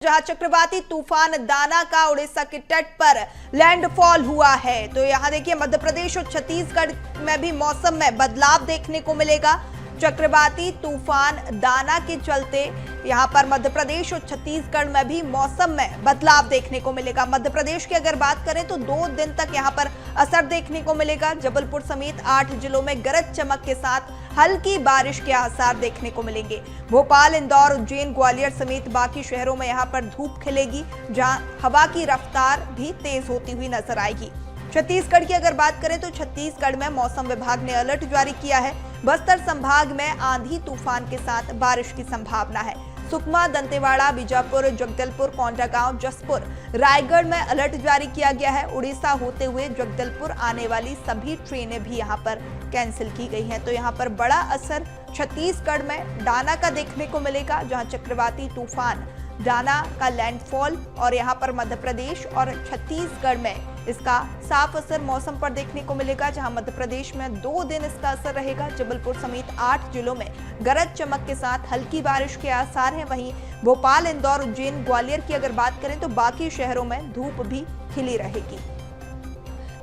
जहां चक्रवाती तूफान दाना का उड़ीसा के तट पर लैंडफॉल हुआ है। तो यहां देखिए मध्य प्रदेश और छत्तीसगढ़ में भी मौसम में बदलाव देखने को मिलेगा। चक्रवाती तूफान दाना के चलते यहां पर मध्य प्रदेश और छत्तीसगढ़ में भी मौसम में बदलाव देखने को मिलेगा। मध्य प्रदेश की अगर बात करें तो 2 दिन तक यहां पर असर देखने को मिलेगा। जबलपुर समेत 8 जिलों में गरज चमक के साथ हल्की बारिश के आसार देखने को मिलेंगे। भोपाल, इंदौर, उज्जैन, ग्वालियर समेत बाकी शहरों में यहां पर धूप खिलेगी, जहां हवा की रफ्तार भी तेज होती हुई नजर आएगी। छत्तीसगढ़ की अगर बात करें तो छत्तीसगढ़ में मौसम विभाग ने अलर्ट जारी किया है। बस्तर संभाग में आंधी तूफान के साथ बारिश की संभावना है। सुकमा, दंतेवाड़ा, बीजापुर, जगदलपुर, कोंडागांव, जसपुर, रायगढ़ में अलर्ट जारी किया गया है। उड़ीसा होते हुए जगदलपुर आने वाली सभी ट्रेनें भी यहां पर कैंसिल की गई हैं। तो यहां पर बड़ा असर छत्तीसगढ़ में दाना का देखने को मिलेगा, जहां चक्रवाती तूफान दाना का लैंडफॉल और यहां पर मध्य प्रदेश और छत्तीसगढ़ में इसका साफ असर मौसम पर देखने को मिलेगा। जहां मध्य प्रदेश में 2 दिन इसका असर रहेगा। जबलपुर समेत 8 जिलों में गरज चमक के साथ हल्की बारिश के आसार हैं। वहीं भोपाल, इंदौर, उज्जैन, ग्वालियर की अगर बात करें तो बाकी शहरों में धूप भी खिली रहेगी।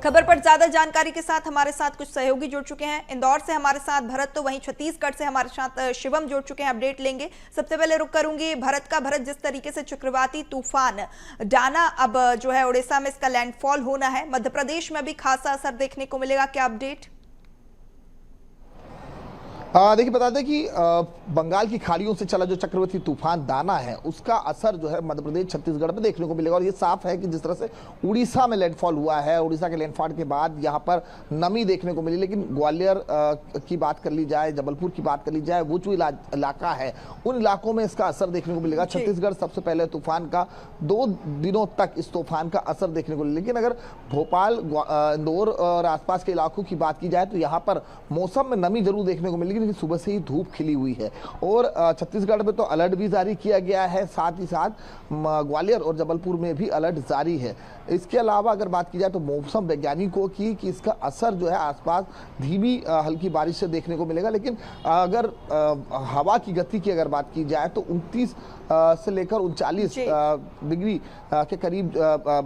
खबर पर ज्यादा जानकारी के साथ हमारे साथ कुछ सहयोगी जुड़ चुके हैं। इंदौर से हमारे साथ भरत, तो वहीं छत्तीसगढ़ से हमारे साथ शिवम जुड़ चुके हैं। अपडेट लेंगे। सबसे पहले रुक करूंगी भरत का। भरत, जिस तरीके से चक्रवाती तूफान डाना अब जो है उड़ीसा में इसका लैंडफॉल होना है, मध्य प्रदेश में भी खासा असर देखने को मिलेगा, क्या अपडेट? देखिए, बता दें कि बंगाल की खाड़ियों से चला जो चक्रवाती तूफान दाना है उसका असर जो है मध्य प्रदेश, छत्तीसगढ़ में देखने को मिलेगा। और ये साफ है कि जिस तरह से उड़ीसा में लैंडफॉल हुआ है, उड़ीसा के लैंडफॉल के बाद यहाँ पर नमी देखने को मिली। लेकिन ग्वालियर की बात कर ली जाए, जबलपुर की बात कर ली जाए, वो जो इलाका है उन इलाकों में इसका असर देखने को मिलेगा। छत्तीसगढ़ सबसे पहले तूफान का 2 दिनों तक इस तूफान का असर देखने को मिलेगा। लेकिन अगर भोपाल, इंदौर और आसपास के इलाकों की बात की जाए तो यहाँ पर मौसम में नमी जरूर देखने को मिलेगी। लेकिन सुबह से ही धूप खिली हुई है और छत्तीसगढ़ में तो अलर्ट भी जारी किया गया है, साथ ही साथ ग्वालियर और जबलपुर में भी अलर्ट जारी है। इसके अलावा अगर बात की जाए तो मौसम वैज्ञानिकों की कि इसका असर जो है आसपास धीमी हल्की बारिश से देखने को मिलेगा। लेकिन अगर हवा की गति की अगर बात की जाए तो 29 से लेकर 39 डिग्री के करीब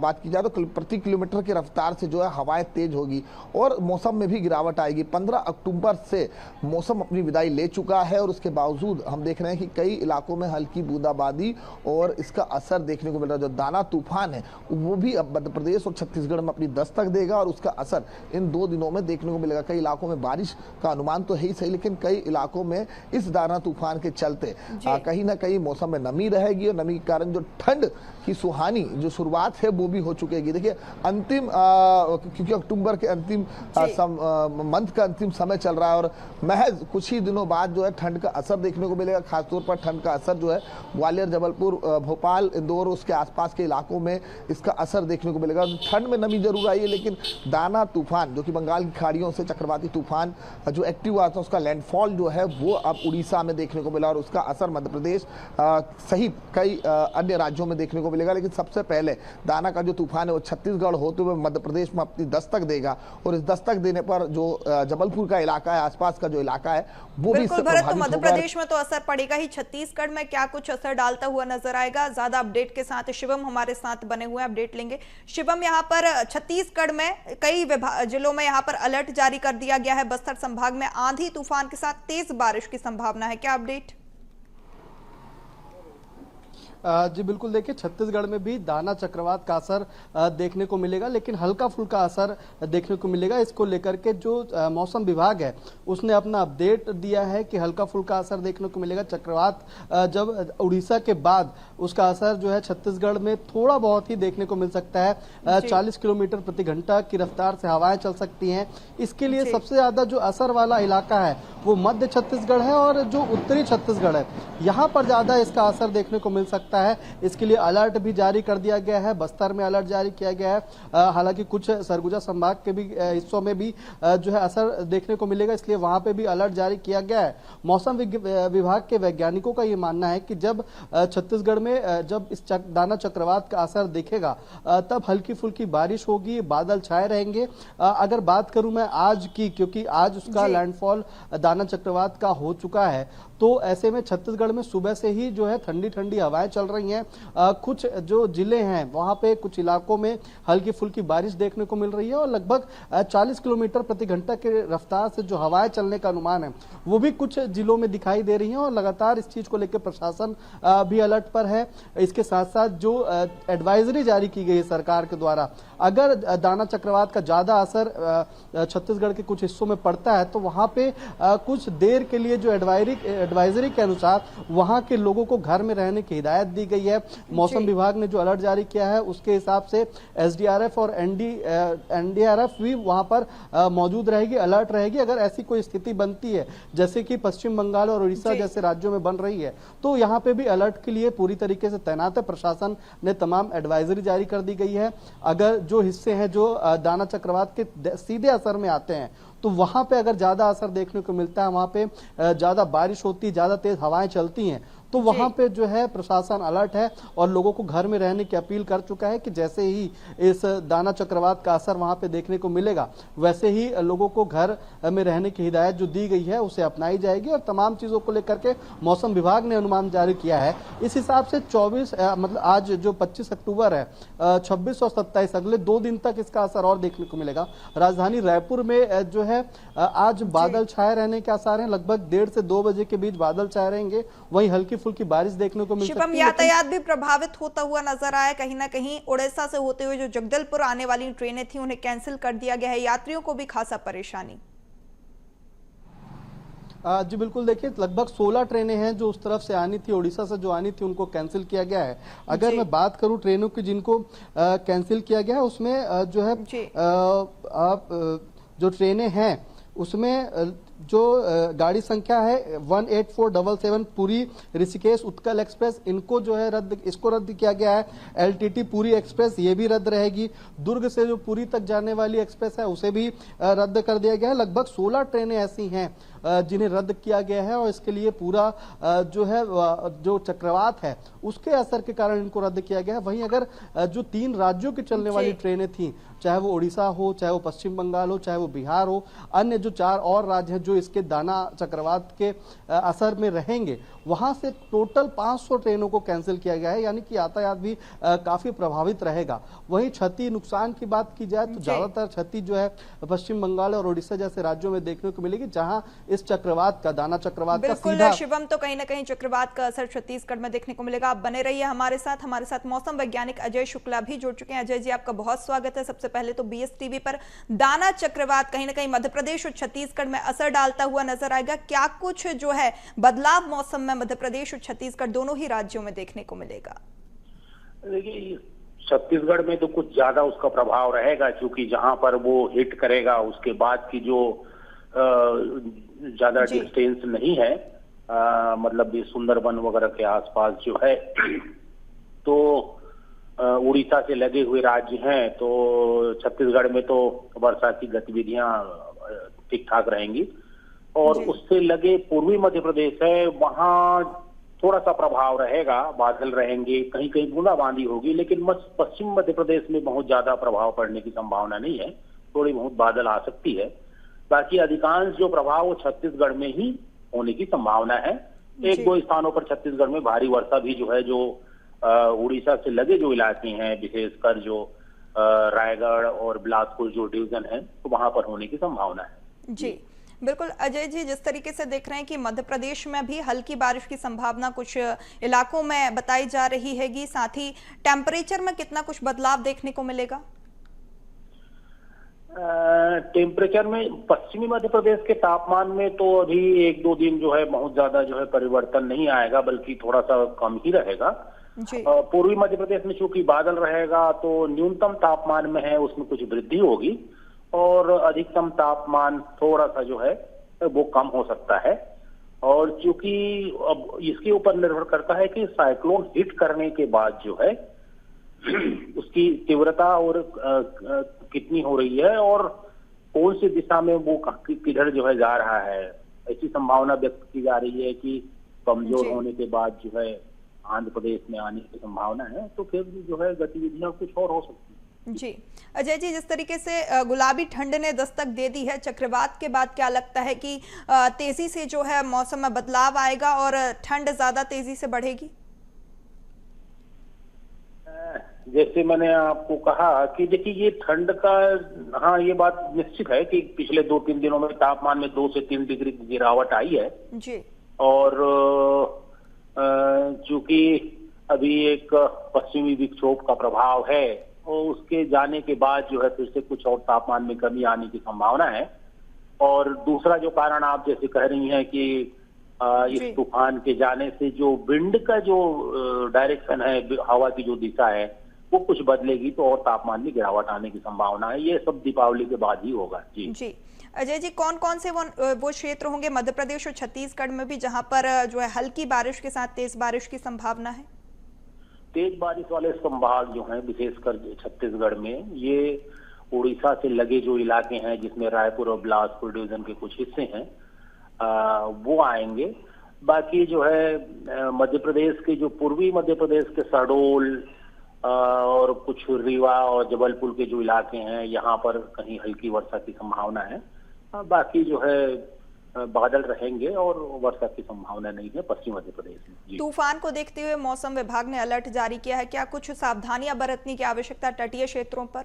बात की जाए तो प्रति किलोमीटर की रफ्तार से जो है हवाएं तेज होगी और मौसम में भी गिरावट आएगी। 15 अक्टूबर से मौसम अपनी विदाई ले चुका है और उसके बावजूद हम देख रहे हैं कि कई इलाकों में हल्की बूंदाबांदी और इसका असर देखने को मिल रहा है। जो दाना तूफान है वो भी अब मध्य प्रदेश और छत्तीसगढ़ में अपनी दस्तक देगा और उसका असर इन 2 दिनों में देखने को मिलेगा। कई इलाकों में बारिश का अनुमान तो है ही सही, लेकिन कई इलाकों में इस दाना तूफान के चलते कहीं ना कहीं मौसम में नमी रहेगी और नमी के कारण जो ठंड की सुहानी जो शुरुआत है वो भी हो चुकेगी। देखिए, अंतिम क्योंकि अक्टूबर के अंतिम मंथ का अंतिम समय चल रहा है और महज कुछ ही दिनों बाद जो है ठंड का असर देखने को मिलेगा। खासतौर पर ठंड का असर जो है ग्वालियर, जबलपुर, भोपाल, इंदौर उसके आसपास के इलाकों में इसका असर देखने को मिलेगा। ठंड में नमी जरूर आई है, लेकिन दाना तूफान जो कि बंगाल की खाड़ियों से चक्रवाती तूफान जो एक्टिव हुआ था उसका लैंडफॉल जो है वो अब उड़ीसा में देखने को मिला और उसका असर मध्य प्रदेश सहित कई अन्य राज्यों में देखने को मिलेगा। लेकिन सबसे पहले दाना का जो तूफान है वो छत्तीसगढ़ होते हुए मध्य प्रदेश में अपनी दस्तक देगा और इस दस्तक देने पर जो जबलपुर का इलाका है, आसपास का जो इलाका है वो भी भरत, तो मध्य प्रदेश में तो असर पड़ेगा ही। छत्तीसगढ़ में क्या कुछ असर डालता हुआ नजर आएगा? ज्यादा अपडेट के साथ शिवम हमारे साथ बने हुए हैं, अपडेट लेंगे। शिवम, यहाँ पर छत्तीसगढ़ में कई जिलों में यहाँ पर अलर्ट जारी कर दिया गया है। बस्तर संभाग में आंधी तूफान के साथ तेज बारिश की संभावना है, क्या अपडेट? जी बिल्कुल, देखिए छत्तीसगढ़ में भी दाना चक्रवात का असर देखने को मिलेगा, लेकिन हल्का फुल्का असर देखने को मिलेगा। इसको लेकर के जो मौसम विभाग है उसने अपना अपडेट दिया है कि हल्का फुल्का असर देखने को मिलेगा। चक्रवात जब उड़ीसा के बाद उसका असर जो है छत्तीसगढ़ में थोड़ा बहुत ही देखने को मिल सकता है। 40 किलोमीटर प्रति घंटा की रफ्तार से हवाएं चल सकती हैं। इसके लिए सबसे ज्यादा जो असर वाला इलाका है वो मध्य छत्तीसगढ़ है और जो उत्तरी छत्तीसगढ़ है यहाँ पर ज्यादा इसका असर देखने को मिल सकता है। इसके लिए अलर्ट भी जारी कर दिया गया है। बस्तर में अलर्ट जारी किया गया है। हालांकि कुछ सरगुजा संभाग के भी हिस्सों में भी जो है असर देखने को मिलेगा, इसलिए वहां पे भी अलर्ट जारी किया गया है। मौसम विभाग के वैज्ञानिकों का ये मानना है कि जब छत्तीसगढ़ में जब इस दाना चक्रवात का असर दिखेगा तब हल्की फुल्की बारिश होगी, बादल छाए रहेंगे। अगर बात करूं मैं आज की, क्योंकि आज उसका लैंडफॉल दाना चक्रवात का हो चुका है, तो ऐसे में छत्तीसगढ़ में सुबह से ही जो है ठंडी ठंडी हवाएं चल रही हैं। कुछ जो जिले हैं वहां पे कुछ इलाकों में हल्की फुल्की बारिश देखने को मिल रही है और लगभग 40 किलोमीटर प्रति घंटा के रफ्तार से जो हवाएं चलने का अनुमान है वो भी कुछ जिलों में दिखाई दे रही हैं और लगातार इस चीज को लेकर प्रशासन भी अलर्ट पर है। इसके साथ साथ जो एडवाइजरी जारी की गई है सरकार के द्वारा, अगर दाना चक्रवात का ज्यादा असर छत्तीसगढ़ के कुछ हिस्सों में पड़ता है तो वहां पे कुछ देर के लिए जो एडवाइजरी के अनुसार वहां के लोगों को घर में रहने की हिदायत दी गई है। मौसम विभाग ने जो अलर्ट जारी किया है उसके हिसाब से एसडीआरएफ और एनडीआरएफ भी वहां पर मौजूद रहेगी, अलर्ट रहेगी। अगर ऐसी कोई स्थिति बनती है जैसे कि पश्चिम बंगाल और उड़ीसा जैसे राज्यों में बन रही है तो यहाँ पे भी अलर्ट के लिए पूरी तरीके से तैनात है। प्रशासन ने तमाम एडवाइजरी जारी कर दी गई है। अगर जो हिस्से हैं जो दाना चक्रवात के सीधे असर में आते हैं तो वहां पे अगर ज्यादा असर देखने को मिलता है, वहां पे ज्यादा बारिश होती है, ज्यादा तेज हवाएं चलती हैं तो वहां पे जो है प्रशासन अलर्ट है और लोगों को घर में रहने की अपील कर चुका है कि जैसे ही इस दाना चक्रवात का असर वहां पे देखने को मिलेगा वैसे ही लोगों को घर में रहने की हिदायत जो दी गई है उसे अपनाई जाएगी। और तमाम चीजों को लेकर के मौसम विभाग ने अनुमान जारी किया है। इस हिसाब से 24 मतलब आज जो 25 अक्टूबर है, 26 और 27 अगले 2 दिन तक इसका असर और देखने को मिलेगा। राजधानी रायपुर में जो है आज बादल छाए रहने के आसार हैं, लगभग 1:30 से 2 बजे के बीच बादल छाए रहेंगे। वहीं हल्की फुल्की बारिश देखने को मिल सकती है। शिवम, यातायात भी प्रभावित होता हुआ नजर आया। कहीं ना कहीं उड़ीसा से होते हुए जो जगदलपुर आने वाली ट्रेनें थी उन्हें कैंसिल कर दिया गया है, यात्रियों को भी खासा परेशानी। जी बिल्कुल, देखिए लगभग 16 ट्रेनें हैं जो उस तरफ से आनी थी, उड़ीसा से जो आनी थी उनको कैंसिल किया गया है। अगर मैं बात करूं ट्रेनों की जिनको कैंसिल किया गया है उसमें जो है जो ट्रेनें हैं उसमें जो गाड़ी संख्या है 18477 पुरी ऋषिकेश उत्कल एक्सप्रेस, इनको जो है इसको रद्द किया गया है। एलटीटी पुरी एक्सप्रेस ये भी रद्द रहेगी। दुर्ग से जो पुरी तक जाने वाली एक्सप्रेस है उसे भी रद्द कर दिया गया है। लगभग 16 ट्रेनें ऐसी हैं जिन्हें रद्द किया गया है और इसके लिए पूरा जो है जो चक्रवात है उसके असर के कारण इनको रद्द किया गया है। वहीं अगर जो 3 राज्यों की चलने वाली ट्रेनें थी, चाहे वो उड़ीसा हो, चाहे वो पश्चिम बंगाल हो, चाहे वो बिहार हो, अन्य जो 4 और राज्य हैं जो इसके दाना चक्रवात के असर में रहेंगे, वहां से टोटल 500 ट्रेनों को कैंसिल किया गया है। यानी कि यातायात भी काफी प्रभावित रहेगा। वहीं क्षति नुकसान की बात की जाए तो ज्यादातर क्षति जो है पश्चिम बंगाल और उड़ीसा जैसे राज्यों में देखने को मिलेगी जहां इस चक्रवात का दाना चक्रवात का सीधा शिवम, तो कहीं ना कहीं चक्रवात का असर छत्तीसगढ़ में देखने को मिलेगा। आप बने रहिए हमारे साथ मौसम वैज्ञानिक अजय शुक्ला भी जुड़ चुके हैं। अजय जी, आपका बहुत स्वागत है। सबसे पहले तो बीएस टीवी पर दाना चक्रवात कहीं ना कहीं मध्य प्रदेश और छत्तीसगढ़ में असर डालता हुआ नजर आएगा। क्या कुछ जो है बदलाव मौसम में मध्य प्रदेश और छत्तीसगढ़ दोनों ही राज्यों में देखने को मिलेगा? देखिए, छत्तीसगढ़ में तो कुछ ज्यादा उसका प्रभाव रहेगा क्योंकि जहां पर वो हिट करेगा उसके बाद की जो ज्यादा डिस्टेंस नहीं है, मतलब ये सुंदरबन वगैरह के आसपास जो है तो उड़ीसा से लगे हुए राज्य हैं, तो छत्तीसगढ़ में तो वर्षा की गतिविधियां ठीक ठाक रहेंगी। और उससे लगे पूर्वी मध्य प्रदेश है, वहां थोड़ा सा प्रभाव रहेगा, बादल रहेंगे, कहीं कहीं बूंदाबांदी होगी, लेकिन पश्चिम मध्य प्रदेश में बहुत ज्यादा प्रभाव पड़ने की संभावना नहीं है। थोड़ी बहुत बादल आ सकती है। बाकी अधिकांश जो प्रभाव वो छत्तीसगढ़ में ही होने की संभावना है। 1-2 स्थानों पर छत्तीसगढ़ में भारी वर्षा भी जो है जो उड़ीसा से लगे जो इलाके हैं, विशेषकर जो रायगढ़ और बिलासपुर जो डिवीजन है, तो वहां पर होने की संभावना है। जी बिल्कुल अजय जी, जिस तरीके से देख रहे हैं कि मध्य प्रदेश में भी हल्की बारिश की संभावना कुछ इलाकों में बताई जा रही हैगी, साथ ही टेम्परेचर में कितना कुछ बदलाव देखने को मिलेगा? टेम्परेचर में पश्चिमी मध्य प्रदेश के तापमान में तो अभी 1-2 दिन जो है बहुत ज्यादा जो है परिवर्तन नहीं आएगा, बल्कि थोड़ा सा कम ही रहेगा। पूर्वी मध्य प्रदेश में चूंकि बादल रहेगा तो न्यूनतम तापमान में है उसमें कुछ वृद्धि होगी और अधिकतम तापमान थोड़ा सा जो है वो कम हो सकता है। और चूंकि अब इसके ऊपर निर्भर करता है कि साइक्लोन हिट करने के बाद जो है उसकी तीव्रता और कितनी हो रही है और कौन सी दिशा में वो किधर जो है जा रहा है। ऐसी संभावना व्यक्त की जा रही है कि कमजोर होने के बाद जो है आंध्र प्रदेश में आने की संभावना है, तो फिर जो है गतिविधियां कुछ और हो सकती है। जी अजय जी, जिस तरीके से गुलाबी ठंड ने दस्तक दे दी है, चक्रवात के बाद क्या लगता है कि तेजी से जो है मौसम में बदलाव आएगा और ठंड ज्यादा तेजी से बढ़ेगी? जैसे मैंने आपको कहा कि देखिए ये ठंड का, हाँ ये बात निश्चित है कि पिछले 2-3 दिनों में तापमान में 2 से 3 डिग्री की गिरावट आई है। जी। और चूंकि अभी एक पश्चिमी विक्षोभ का प्रभाव है और उसके जाने के बाद जो है फिर से कुछ और तापमान में कमी आने की संभावना है। और दूसरा जो कारण आप जैसे कह रही हैं कि इस तूफान के जाने से जो विंड का जो डायरेक्शन है, हवा की जो दिशा है वो कुछ बदलेगी, तो और तापमान में गिरावट आने की संभावना है। ये सब दीपावली के बाद ही होगा। जी जी अजय जी, कौन कौन से वो क्षेत्र होंगे मध्य प्रदेश और छत्तीसगढ़ में भी जहां पर जो है हल्की बारिश के साथ तेज बारिश की संभावना है? तेज बारिश वाले संभाग जो हैं विशेषकर छत्तीसगढ़ में, ये उड़ीसा से लगे जो इलाके हैं जिसमें रायपुर और बिलासपुर डिवीजन के कुछ हिस्से हैं वो आएंगे। बाकी जो है मध्य प्रदेश के जो पूर्वी मध्य प्रदेश के शहडोल और कुछ रीवा और जबलपुर के जो इलाके हैं यहाँ पर कहीं हल्की वर्षा की संभावना है। बाकी जो है बादल रहेंगे और वर्षा की संभावना नहीं है पश्चिम मध्य प्रदेश में। तूफान को देखते हुए मौसम विभाग ने अलर्ट जारी किया है, क्या कुछ सावधानियां बरतने की आवश्यकता तटीय क्षेत्रों पर?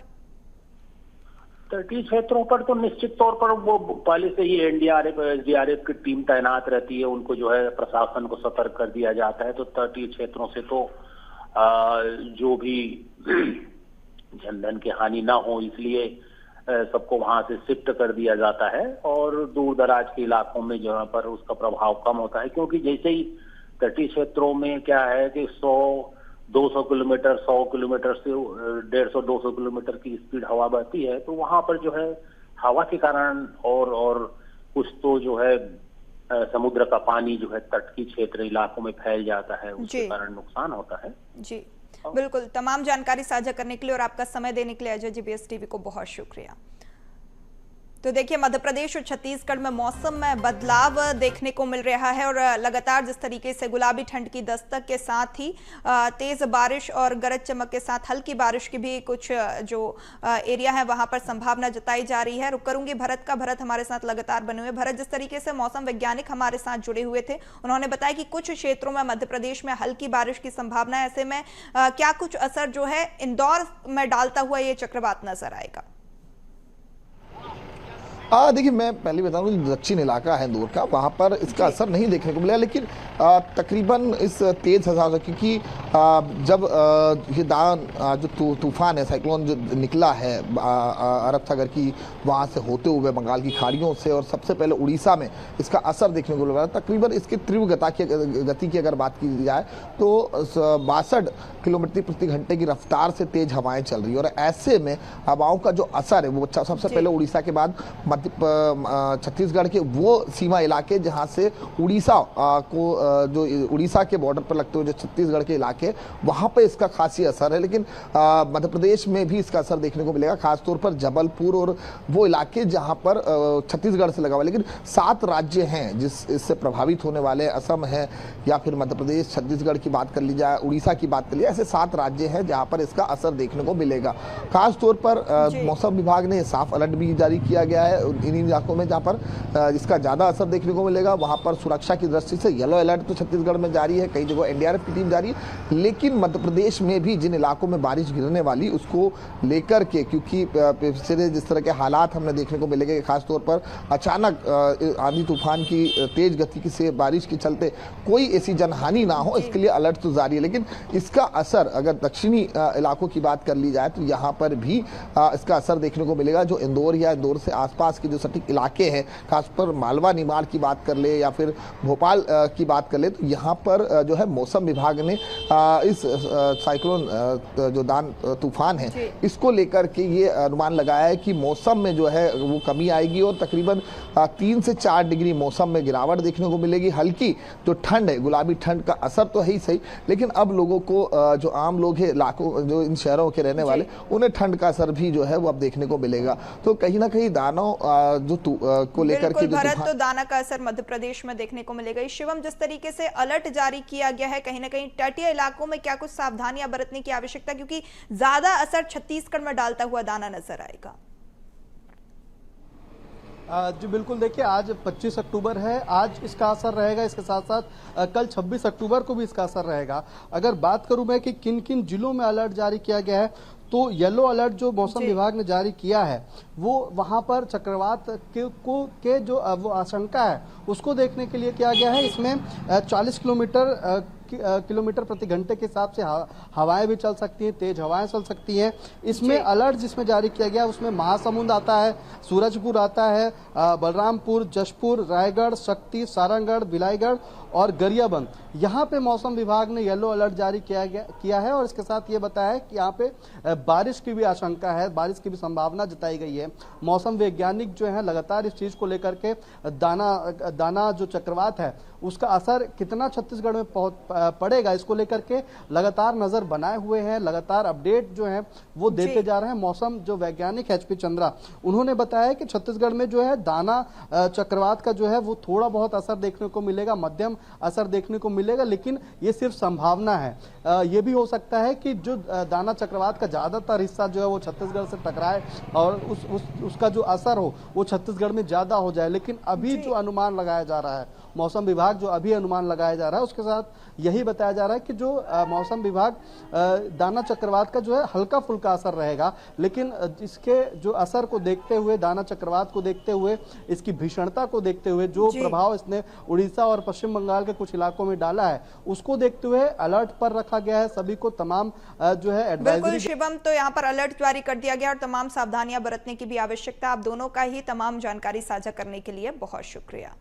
तटीय क्षेत्रों पर तो निश्चित तौर पर वो पहले से ही एनडीआरएफ एसडीआरएफ की टीम तैनात रहती है, उनको जो है प्रशासन को सतर्क कर दिया जाता है। तो तटीय क्षेत्रों से तो जो भी जनधन की हानि ना हो इसलिए सबको वहां से शिफ्ट कर दिया जाता है। और दूर दराज के इलाकों में जहाँ पर उसका प्रभाव कम होता है, क्योंकि जैसे ही तटीय क्षेत्रों में क्या है कि 100-200 किलोमीटर 100 किलोमीटर से 150-200 किलोमीटर की स्पीड हवा बहती है, तो वहां पर जो है हवा के कारण और कुछ तो जो है समुद्र का पानी जो है तट की क्षेत्र इलाकों में फैल जाता है, उसके कारण नुकसान होता है। जी बिल्कुल, तमाम जानकारी साझा करने के लिए और आपका समय देने के लिए अजय जी BSTV को बहुत शुक्रिया। तो देखिए, मध्य प्रदेश और छत्तीसगढ़ में मौसम में बदलाव देखने को मिल रहा है और लगातार जिस तरीके से गुलाबी ठंड की दस्तक के साथ ही तेज बारिश और गरज चमक के साथ हल्की बारिश की भी कुछ जो एरिया है वहां पर संभावना जताई जा रही है। रुक करूंगी भरत का। भरत हमारे साथ लगातार बने हुए। भरत, जिस तरीके से मौसम वैज्ञानिक हमारे साथ जुड़े हुए थे, उन्होंने बताया कि कुछ क्षेत्रों में मध्य प्रदेश में हल्की बारिश की संभावना है। ऐसे में क्या कुछ असर जो है इंदौर में डालता हुआ ये चक्रवात नजर आएगा? देखिए, मैं पहले बता दूं, दक्षिण इलाका है इंदौर का, वहाँ पर इसका असर नहीं देखने को मिला, लेकिन तकरीबन इस तेज हवा से, क्योंकि जब ये जो तूफान है, साइक्लोन जो निकला है अरब सागर की वहाँ से होते हुए बंगाल की खाड़ियों से और सबसे पहले उड़ीसा में इसका असर देखने को मिला। तकरीबन इसकी तीव्र गति की अगर बात की जाए तो 62 किलोमीटर प्रति घंटे की रफ्तार से तेज हवाएं चल रही है। और ऐसे में हवाओं का जो असर है वो सबसे पहले उड़ीसा के बाद छत्तीसगढ़ के वो सीमा इलाके जहां से उड़ीसा को जो उड़ीसा के बॉर्डर पर लगते हुए जो छत्तीसगढ़ के इलाके, वहां पे इसका खासी असर है। लेकिन मध्य प्रदेश में भी इसका असर देखने को मिलेगा, खासतौर पर जबलपुर और वो इलाके जहां पर छत्तीसगढ़ से लगा हुआ। लेकिन 7 राज्य हैं जिस इससे प्रभावित होने वाले, असम है या फिर मध्य प्रदेश, छत्तीसगढ़ की बात कर ली जाए, उड़ीसा की बात कर ली, ऐसे 7 राज्य हैं जहां पर इसका असर देखने को मिलेगा। खासतौर पर मौसम विभाग ने साफ अलर्ट भी जारी किया गया है इन इलाकों में जहां पर इसका ज्यादा असर देखने को मिलेगा। वहां पर सुरक्षा की दृष्टि से येलो अलर्ट तो छत्तीसगढ़ में जारी है, कई जगह एनडीआरएफ की टीम जारी है। लेकिन मध्य प्रदेश में भी जिन इलाकों में बारिश गिरने वाली उसको लेकर के, क्योंकि पिछले जिस तरह के हालात हमने देखने को मिलेंगे, खासतौर पर अचानक आंधी तूफान की तेज गति से बारिश के चलते कोई ऐसी जनहानि ना हो, इसके लिए अलर्ट तो जारी है। लेकिन इसका असर अगर दक्षिणी इलाकों की बात कर ली जाए तो यहाँ पर भी इसका असर देखने को मिलेगा। जो इंदौर या इंदौर से आसपास के जो सटीक इलाके हैं, खासकर मालवा निमाड़ की बात कर ले या फिर भोपाल की बात कर ले, तो यहाँ पर जो है मौसम विभाग ने इस साइक्लोन जो तूफान है इसको लेकर के ये अनुमान लगाया है कि मौसम में जो है वो कमी आएगी और तकरीबन 3 से 4 डिग्री मौसम में गिरावट देखने को मिलेगी। हल्की जो ठंड है, गुलाबी ठंड का असर तो है ही सही, लेकिन अब लोगों को जो आम लोग हैं, इलाकों जो इन शहरों के रहने वाले, उन्हें ठंड का असर भी जो है वो अब देखने को मिलेगा। तो कहीं ना कहीं दानव को लेकर के बिल्कुल जो भरत, तूफान तो दाना का असर मध्य प्रदेश में देखने को मिलेगा। शिवम, जिस तरीके से अलर्ट जारी किया गया है, कहीं ना कहीं तटीय इलाकों में क्या कुछ सावधानियां बरतने की आवश्यकता, क्योंकि ज्यादा असर छत्तीसगढ़ में डालता हुआ दाना नजर आएगा। जी बिल्कुल, देखिए आज 25 अक्टूबर है, आज इसका असर रहेगा। इसके साथ साथ कल 26 अक्टूबर को भी इसका असर रहेगा। अगर बात करूं मैं कि किन किन जिलों में अलर्ट जारी किया गया है, तो येलो अलर्ट जो मौसम विभाग ने जारी किया है वो वहां पर चक्रवात के जो वो आशंका है उसको देखने के लिए किया गया है। इसमें 40 किलोमीटर प्रति घंटे के हिसाब से हवाएं भी चल सकती हैं, तेज हवाएं चल सकती हैं। इसमें अलर्ट जिसमें जारी किया गया उसमें महासमुंद आता है, सूरजपुर आता है, बलरामपुर, जशपुर, रायगढ़, शक्ति, सारंगगढ़, बिलाईगढ़ और गरियाबंद, यहाँ पे मौसम विभाग ने येलो अलर्ट जारी किया है। और इसके साथ ये बताया है कि यहाँ पे बारिश की भी आशंका है, बारिश की भी संभावना जताई गई है। मौसम वैज्ञानिक जो है लगातार इस चीज को लेकर के दाना जो चक्रवात है उसका असर कितना छत्तीसगढ़ में पड़ेगा, इसको लेकर के लगातार नजर बनाए हुए हैं, लगातार अपडेट जो है वो देते जा रहे हैं। मौसम जो वैज्ञानिक HP चंद्रा, उन्होंने बताया कि छत्तीसगढ़ में जो है दाना चक्रवात का जो है वो थोड़ा बहुत असर देखने को मिलेगा, मध्यम असर देखने को मिलेगा, लेकिन ये सिर्फ संभावना है। ये भी हो सकता है कि जो दाना चक्रवात का ज्यादातर हिस्सा जो है वो छत्तीसगढ़ से टकराए और उसका जो असर हो वो छत्तीसगढ़ में ज्यादा हो जाए। लेकिन अभी जो अनुमान लगाया जा रहा है, मौसम विभाग जो अभी अनुमान लगाया जा रहा है उसके साथ यही बताया जा रहा है कि जो मौसम विभाग दाना चक्रवात का जो है हल्का फुल्का असर रहेगा, लेकिन इसके जो असर को देखते हुए, दाना चक्रवात को देखते हुए, इसकी भीषणता को देखते हुए, जो प्रभाव इसने उड़ीसा और पश्चिम बंगाल के कुछ इलाकों में डाला है उसको देखते हुए अलर्ट पर रखा गया है सभी को। तमाम जो है बिल्कुल शिवम, तो यहाँ पर अलर्ट जारी कर दिया गया और तमाम सावधानियां बरतने की भी आवश्यकता। आप दोनों का ही तमाम जानकारी साझा करने के लिए बहुत शुक्रिया।